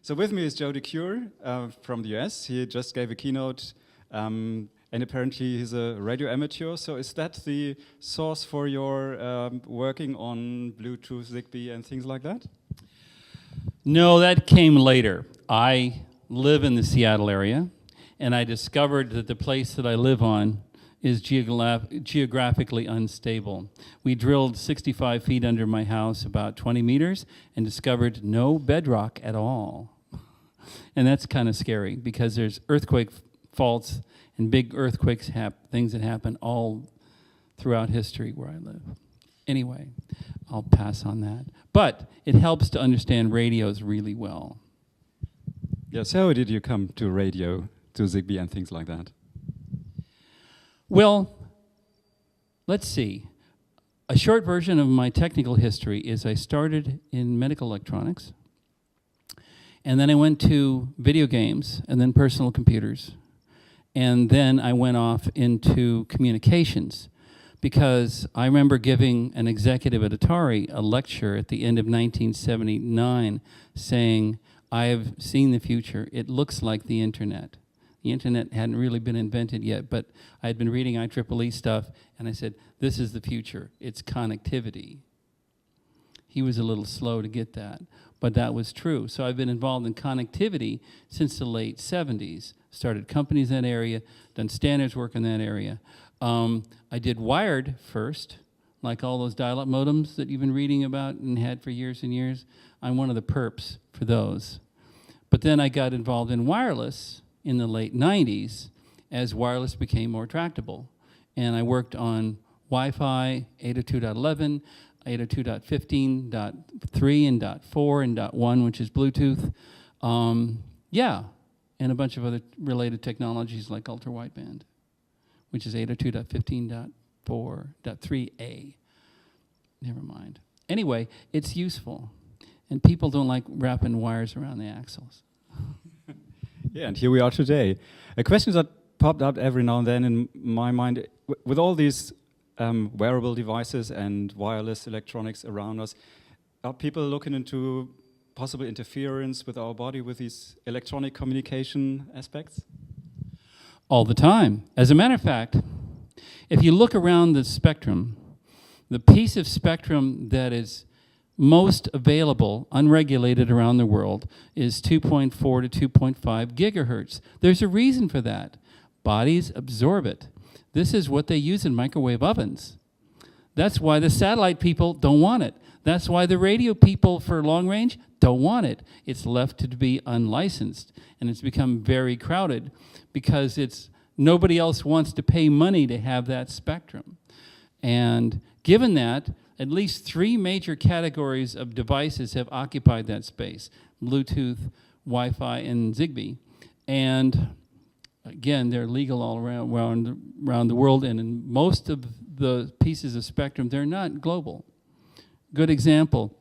So with me is Joe Decuir from the US. He just gave a keynote, and apparently he's a radio amateur. So is that the source for your working on Bluetooth, Zigbee, and things like that? No, that came later. I live in the Seattle area, and I discovered that the place that I live on is geographically unstable. We drilled 65 feet under my house, about 20 meters, and discovered no bedrock at all. And that's kind of scary because there's earthquake faults and big earthquakes, things that happen all throughout history where I live. Anyway, I'll pass on that. But it helps to understand radios really well. Yeah, so how did you come to radio, to Zigbee and things like that? Well, let's see. A short version of my technical history is I started in medical electronics, and then I went to video games, and then personal computers, and then I went off into communications, because I remember giving an executive at Atari a lecture at the end of 1979 saying, I have seen the future. It looks like the internet. The internet hadn't really been invented yet, but I had been reading IEEE stuff, and I said, this is the future. It's connectivity. He was a little slow to get that, but that was true. So I've been involved in connectivity since the late 70s. Started companies in that area, done standards work in that area. I did wired first, like all those dial-up modems that you've been reading about and had for years and years. I'm one of the perps for those. But then I got involved in wireless in the late 90s as wireless became more tractable. And I worked on Wi-Fi 802.11, 802.15.3 and .4 and .1, which is Bluetooth. Yeah, and a bunch of other related technologies like ultra-wideband, which is 802.15.4.3a. Never mind. Anyway, it's useful. And people don't like wrapping wires around the axles. Yeah, and here we are today. A question that popped up every now and then in my mind, with all these wearable devices and wireless electronics around us, are people looking into possible interference with our body with these electronic communication aspects? All the time. As a matter of fact, if you look around the spectrum, the piece of spectrum that is most available, unregulated around the world, is 2.4 to 2.5 gigahertz. There's a reason for that. Bodies absorb it. This is what they use in microwave ovens. That's why the satellite people don't want it. That's why the radio people for long range don't want it. It's left to be unlicensed, and it's become very crowded because nobody else wants to pay money to have that spectrum. And given that, at least 3 major categories of devices have occupied that space: Bluetooth, Wi-Fi, and Zigbee. And again, they're legal all around the world, and in most of the pieces of spectrum, they're not global. Good example,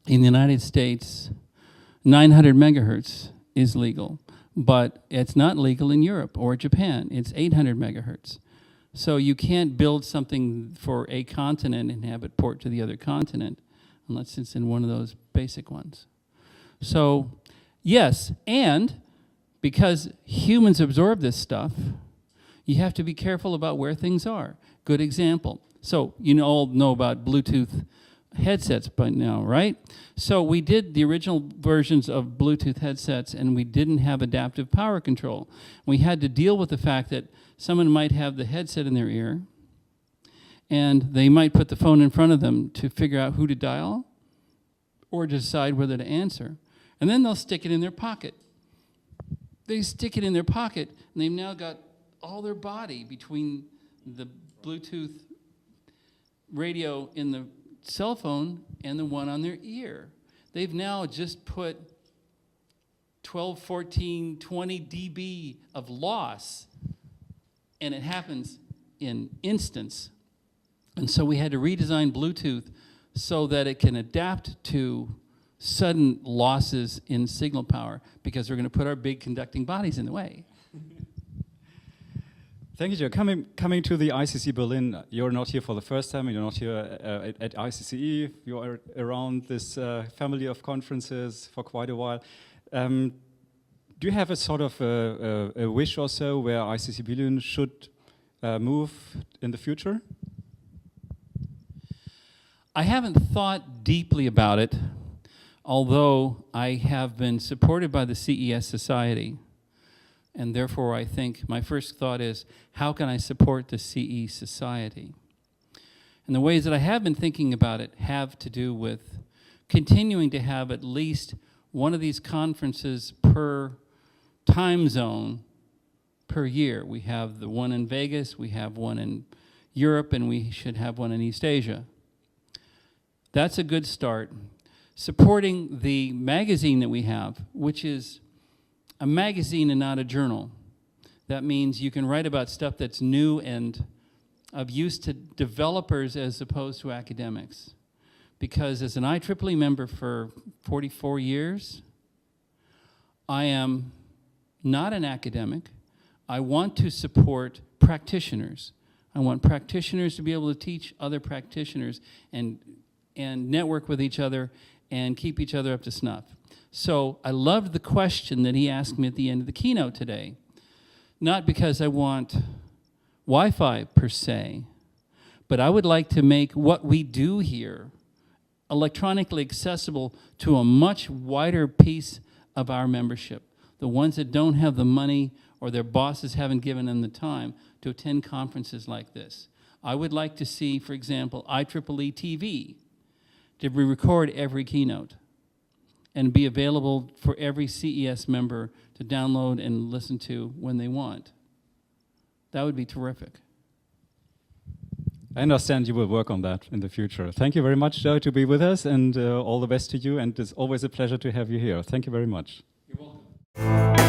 in the United States, 900 megahertz is legal, but it's not legal in Europe or Japan. It's 800 megahertz. So you can't build something for a continent and have it port to the other continent unless it's in one of those basic ones. So yes, and because humans absorb this stuff, you have to be careful about where things are. Good example. So you all know about Bluetooth headsets by now, right? So we did the original versions of Bluetooth headsets, and we didn't have adaptive power control. We had to deal with the fact that someone might have the headset in their ear, and they might put the phone in front of them to figure out who to dial or decide whether to answer. And then they'll stick it in their pocket. They stick it in their pocket, and they've now got all their body between the Bluetooth radio in the cell phone and the one on their ear. They've now just put 12, 14, 20 dB of loss, and it happens in instants. And so we had to redesign Bluetooth so that it can adapt to sudden losses in signal power, because we're going to put our big conducting bodies in the way. Thank you, Joe. Coming to the ICC Berlin, you're not here for the first time, and you're not here at ICCE. You are around this family of conferences for quite a while. Do you have a sort of a wish or so where ICC Billund should move in the future? I haven't thought deeply about it, although I have been supported by the CES Society. And therefore, I think my first thought is, how can I support the CE Society? And the ways that I have been thinking about it have to do with continuing to have at least one of these conferences per time zone per year. We have the one in Vegas, we have one in Europe, and we should have one in East Asia. That's a good start. Supporting the magazine that we have, which is a magazine and not a journal. That means you can write about stuff that's new and of use to developers as opposed to academics. Because as an IEEE member for 44 years, I am not an academic. I want to support practitioners. I want practitioners to be able to teach other practitioners and network with each other and keep each other up to snuff. So I loved the question that he asked me at the end of the keynote today. Not because I want Wi-Fi per se, but I would like to make what we do here electronically accessible to a much wider piece of our membership. The ones that don't have the money or their bosses haven't given them the time to attend conferences like this. I would like to see, for example, IEEE TV. Did we record every keynote and be available for every CES member to download and listen to when they want? That would be terrific. I understand you will work on that in the future. Thank you very much, Joe, to be with us, and all the best to you. And it's always a pleasure to have you here. Thank you very much. You're welcome.